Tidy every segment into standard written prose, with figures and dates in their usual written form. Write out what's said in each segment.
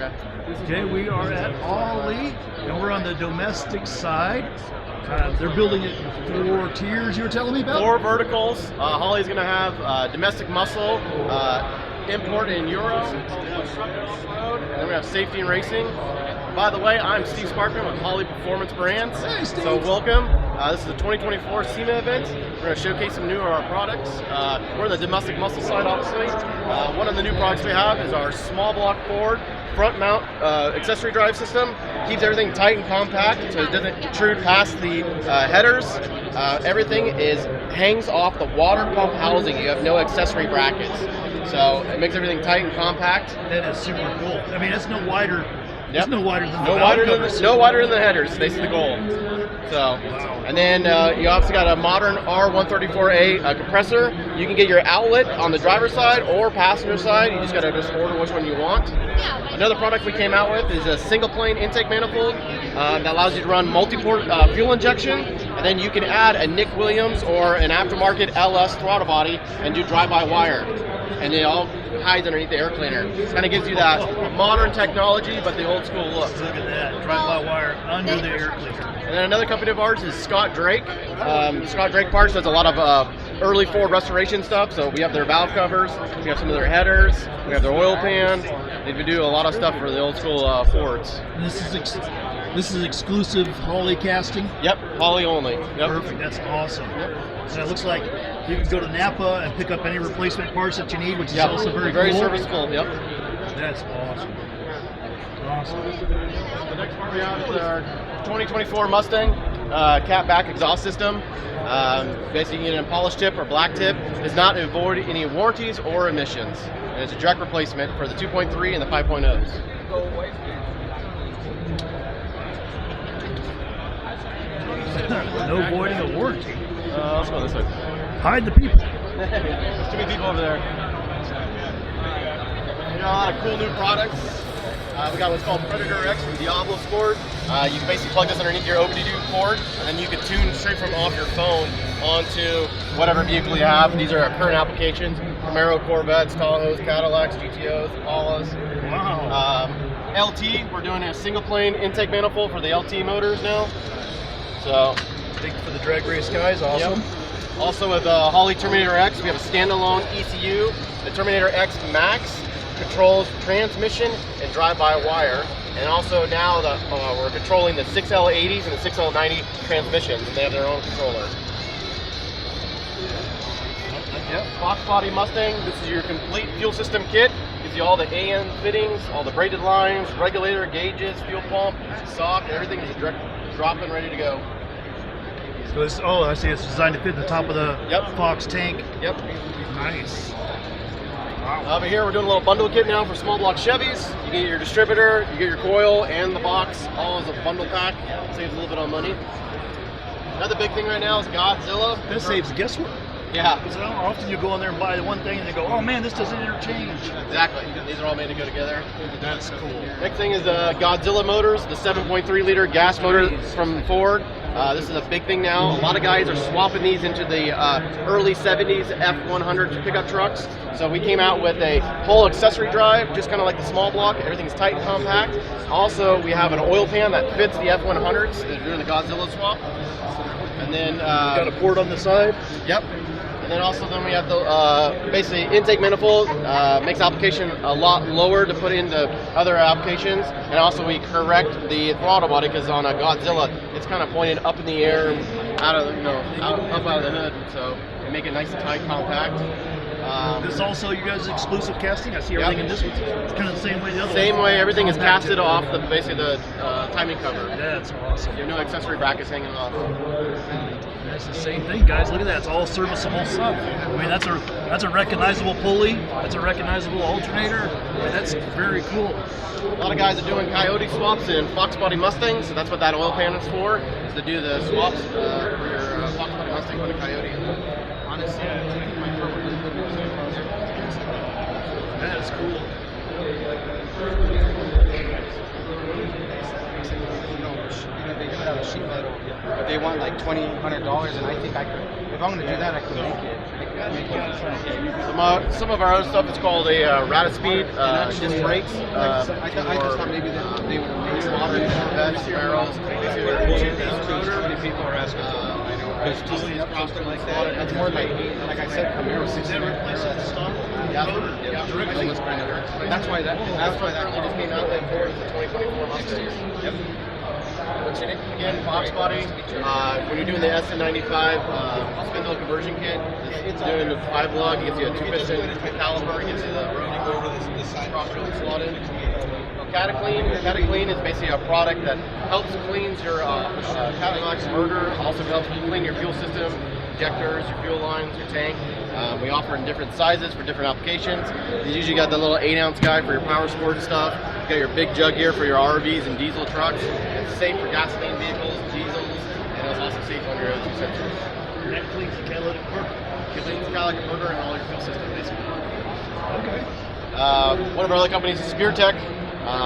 Okay, we are at Holley, and we're on the domestic side. They're building it 4 tiers, you were telling me about? 4 verticals. Holley's going to have domestic muscle, import in Europe, and then we have safety and racing. By the way, I'm Steve Sparkman with Holley Performance Brands. Hey, Steve. So welcome. This is the 2024 Sema event. We're going to showcase some new of our products. We're in the domestic muscle side, obviously. One of the new products we have is our small block Ford front mount accessory drive system. Keeps everything tight and compact, so it doesn't protrude past the headers. Everything hangs off the water pump housing. You have no accessory brackets, so it makes everything tight and compact. That is super cool. I mean, it's no wider. Yep. It's no wider than no wider than the headers. Basically the goal. So, and then you also got a modern R134A compressor. You can get your outlet on the driver's side or passenger side. You just got to order which one you want. Another product we came out with is a single plane intake manifold that allows you to run multi-port fuel injection, and then you can add a Nick Williams or an aftermarket LS throttle body and do drive-by-wire, and it all hides underneath the air cleaner. It kind of gives you that modern technology, but the old school look. Look at that, drive-by-wire under the air cleaner. And then another company of ours is Scott Drake. Scott Drake Parts does a lot of early Ford restoration stuff. So we have their valve covers, we have some of their headers, we have their oil pan. They do a lot of stuff for the old school Fords. This is exclusive Holley casting? Yep, Holley only. Yep. Perfect, that's awesome. Yep. And it looks like you can go to Napa and pick up any replacement parts that you need, which is also very cool. serviceable. Yep. That's awesome. Awesome. The next part we have is our 2024 Mustang cat back exhaust system. Basically, you can get a polished tip or black tip. It does not avoid any warranties or emissions. And it's a direct replacement for the 2.3 and the 5.0s. No voiding of warranty. Let's go this way. Hide the people. There's too many people over there. We got a lot of cool new products. We got what's called Predator X from Diablo Board. You can basically plug this underneath your OBD2 port, and then you can tune straight from off your phone onto whatever vehicle you have. These are our current applications: Camaro, Corvettes, Tahoes, Cadillacs, GTOs, Impalas. Wow. LT, we're doing a single plane intake manifold for the LT motors now. So, big for the drag race guys, awesome. Yep. Also with Holley Terminator X, we have a standalone ECU. The Terminator X Max controls transmission and drive-by-wire, and also now we're controlling the 6L80s and the 6L90 transmissions, and they have their own controller. Yep. Foxbody Mustang, this is your complete fuel system kit. Gives you all the AN fittings, all the braided lines, regulator, gauges, fuel pump, sock, everything is direct drop-in, ready to go. So I see it's designed to fit the top of the Fox tank. Yep. Nice. Wow. Over here, we're doing a little bundle kit now for small block Chevys. You get your distributor, you get your coil, and the box, all as a bundle pack. Saves a little bit on money. Another big thing right now is Godzilla. This saves guesswork. Yeah. Because often you go in there and buy the one thing and they go, oh man, this doesn't interchange. Exactly. These are all made to go together. That's cool. Next thing is Godzilla Motors, the 7.3 liter gas motor from Ford. This is a big thing now. A lot of guys are swapping these into the early 70s F100 pickup trucks. So we came out with a whole accessory drive, just kind of like the small block. Everything's tight and compact. Also, we have an oil pan that fits the F100s. They're doing the Godzilla swap. And then got a port on the side. Yep. And then also we have the basically intake manifold, makes application a lot lower to put into other applications. And also we correct the throttle body because on a Godzilla, it's kind of pointed up in the air, out of up out of the hood. So we make it nice and tight, compact. This is also you guys' exclusive casting. I see everything in this one. It's kind of the same way the other one. Same way, everything is casted off basically the timing cover. That's awesome. You have no accessory brackets hanging off. That's the same thing, guys. Look at that. It's all serviceable stuff. I mean, that's a recognizable pulley. That's a recognizable alternator. I mean, that's very cool. A lot of guys are doing coyote swaps in Foxbody Mustangs, so that's what that oil pan is for, is to do the swaps for your Foxbody Mustang with a coyote. Honestly, that is cool. They do it out of sheet metal, but they want like $2,100, and I think I could. If I'm gonna do that, I could make it. Some of our other stuff is called a Radispeed disc brakes. I just thought maybe they would have made Modern Corvettes, barrels. many people are asking. Because totally custom like that. That's more like I said, Camaro 60. Yeah. That's why that just came out. That Ford is the 2024 Mustang. Yep. Again, Foxbody. When you're doing the SN95 spindle conversion kit, it's doing the 5 lug. It gives you a 2-piston caliper. It gives you the cross-road slot in. Cataclean is basically a product that helps cleans your Cadillac's motor, also helps clean your fuel system, injectors, your fuel lines, your tank. We offer in different sizes for different applications. You usually got the little 8-ounce guy for your power sport stuff. You got your big jug here for your RVs and diesel trucks. It's safe for gasoline vehicles, diesels, and it's also safe on your O2 sensors. That cleans the catalytic converter. Cleans the catalytic converter and all your fuel system, basically. Okay. One of our other companies is SpearTech.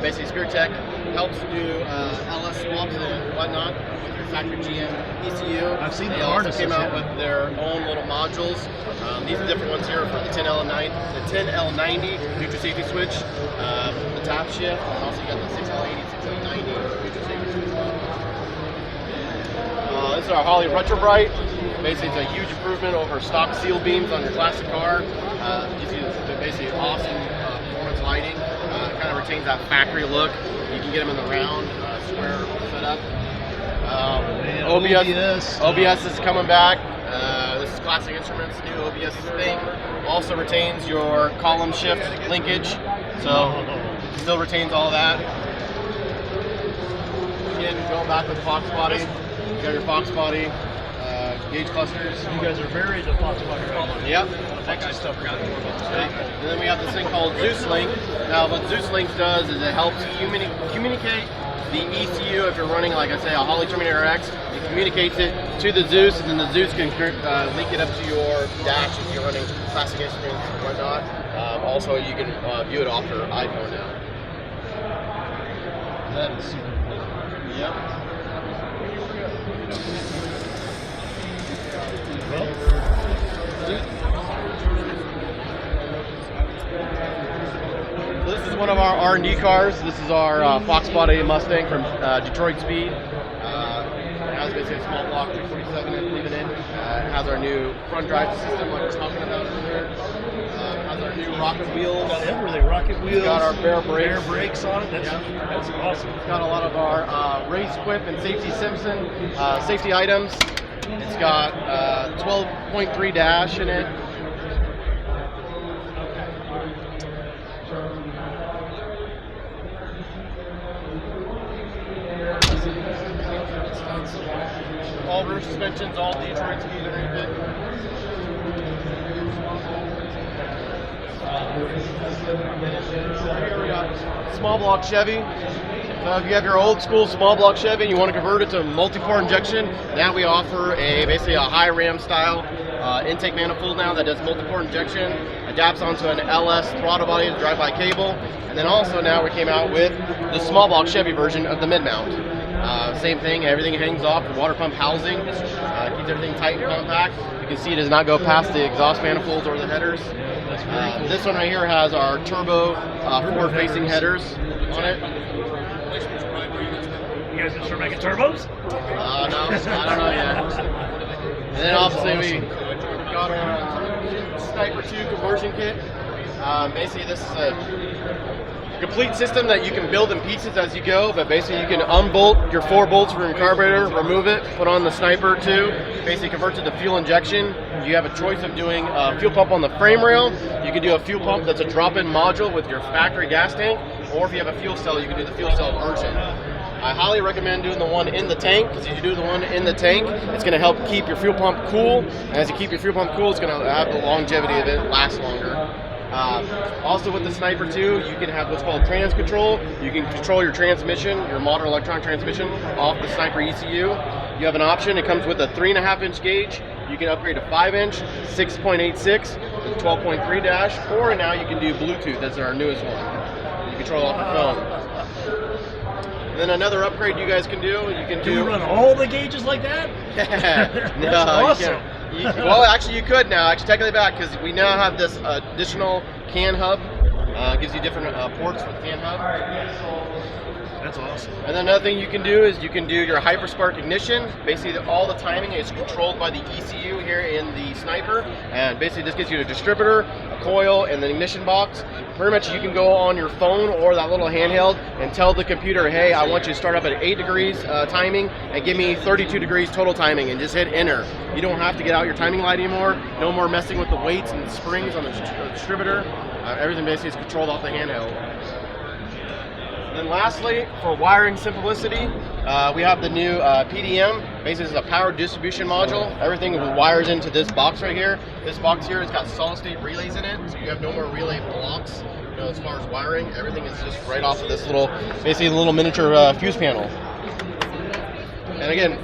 Basically, SpearTech helps do LS swaps and whatnot with your factory GM ECU. I've seen they the also harnesses. came out with their own little modules. These are different ones here for the 10L90 neutral safety switch, the tap shift, and also you got the 6L80, 6L90 neutral safety switch. This is our Holley Retro Bright. Basically, it's a huge improvement over stock seal beams on your classic car. Gives you basically awesome performance lighting. Kind of retains that factory look. You can get them in the round, square setup. OBS is coming back. This is Classic Instruments' new OBS thing. Also retains your column shift linkage, so still retains all that. Again, going back with Foxbody, you got your Foxbody gauge clusters. You guys are very into Foxbody. Yep. Extra stuff. And then we have this thing called Zeus Link. Now, what Zeus Link does is it helps communicate the ECU if you're running, like I say, a Holley Terminator X. It communicates it to the Zeus, and then the Zeus can link it up to your dash if you're running Classic Instruments or whatnot. Also, you can view it off your iPhone now. That is super cool. Yep. So this is one of our R&D cars. This is our Foxbody Mustang from Detroit Speed. It has basically a small block 247 and leave it in. It has our new front drive system like we were talking about earlier. It has our new rocket wheels. Got everything. Rocket wheels. It's got our bare brakes on it. That's awesome. It's got a lot of our race quip and safety Simpson safety items. It's got 12.3 dash in it. All rear suspensions, all Detroit Speed underneath it. Here we got small block Chevy. So if you have your old school small block Chevy and you want to convert it to multi-pore injection, now we offer basically a high ram style intake manifold now that does multi-pore injection, adapts onto an LS throttle body to drive-by cable, and then also now we came out with the small block Chevy version of the Midmount. Same thing, everything hangs off the water pump housing, keeps everything tight and compact. You can see it does not go past the exhaust manifolds or the headers. This one right here has our turbo forward-facing headers on it. You guys gonna start making turbos? No, I don't know yet. And then obviously we got our Sniper 2 conversion kit. Basically this is a complete system that you can build in pieces as you go, but basically you can unbolt your 4 bolts from your carburetor, remove it, put on the Sniper 2, basically convert it to fuel injection. You have a choice of doing a fuel pump on the frame rail. You can do a fuel pump that's a drop-in module with your factory gas tank, or if you have a fuel cell, you can do the fuel cell version. I highly recommend doing the one in the tank, because if you do the one in the tank, it's going to help keep your fuel pump cool, and as you keep your fuel pump cool, it's going to have the longevity of it last longer. Also with the Sniper 2, you can have what's called trans control. You can control your transmission, your modern electronic transmission, off the Sniper ECU. You have an option, it comes with a 3.5-inch gauge. You can upgrade to 5-inch, 6.86, 12.3 dash, or now you can do Bluetooth, that's our newest one. You control off your phone. Then another upgrade you guys can do, Do we run all the gauges like that? No, That's awesome. Well, actually, you could now. Actually, technically back because we now have this additional CAN hub. Gives you different ports for the CAN hub. That's awesome. And then another thing you can do is you can do your Hyperspark ignition. Basically, all the timing is controlled by the ECU here in the Sniper, and basically this gives you a distributor, a coil, and an ignition box. Pretty much, you can go on your phone or that little handheld and tell the computer, hey, I want you to start up at 8 degrees timing and give me 32 degrees total timing, and just hit enter. You don't have to get out your timing light anymore. No more messing with the weights and the springs on the distributor. Everything basically is controlled off the handheld. And lastly, for wiring simplicity, we have the new PDM. Basically, it's a power distribution module. Everything wires into this box right here. This box here has got solid-state relays in it, so you have no more relay blocks. As far as wiring, everything is just right off of this little, basically a little miniature fuse panel. And again,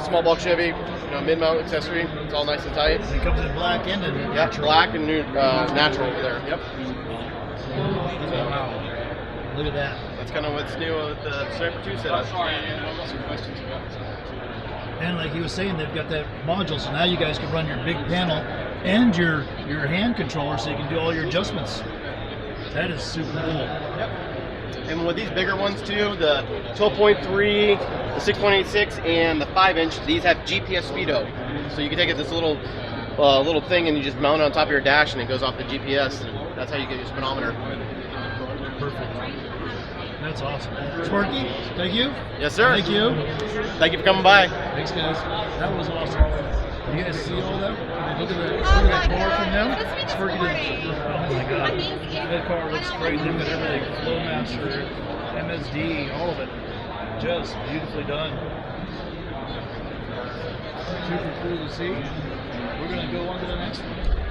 small block Chevy, mid-mount accessory. It's all nice and tight. It comes in black and in Yep, black and new, natural over there. Yep. Wow. Look at that. That's kind of what's new with the Sniper 2 setup. And like he was saying, they've got that module, so now you guys can run your big panel and your hand controller, so you can do all your adjustments. That is super cool. Yep. And with these bigger ones too, the 12.3, the 6.86, and the 5-inch, these have GPS speedo. So you can take this little thing and you just mount it on top of your dash, and it goes off the GPS, and that's how you get your speedometer. Perfect. That's awesome. Sparky, thank you. Yes, sir. Thank you. Thank you for coming by. Thanks, guys. That was awesome. You guys see all that? Look at that car from them. Sparky did. Oh my God. That car looks great. They've got everything. Flowmaster, MSD, all of it. Just beautifully done. Super cool to see. We're going to go on to the next one.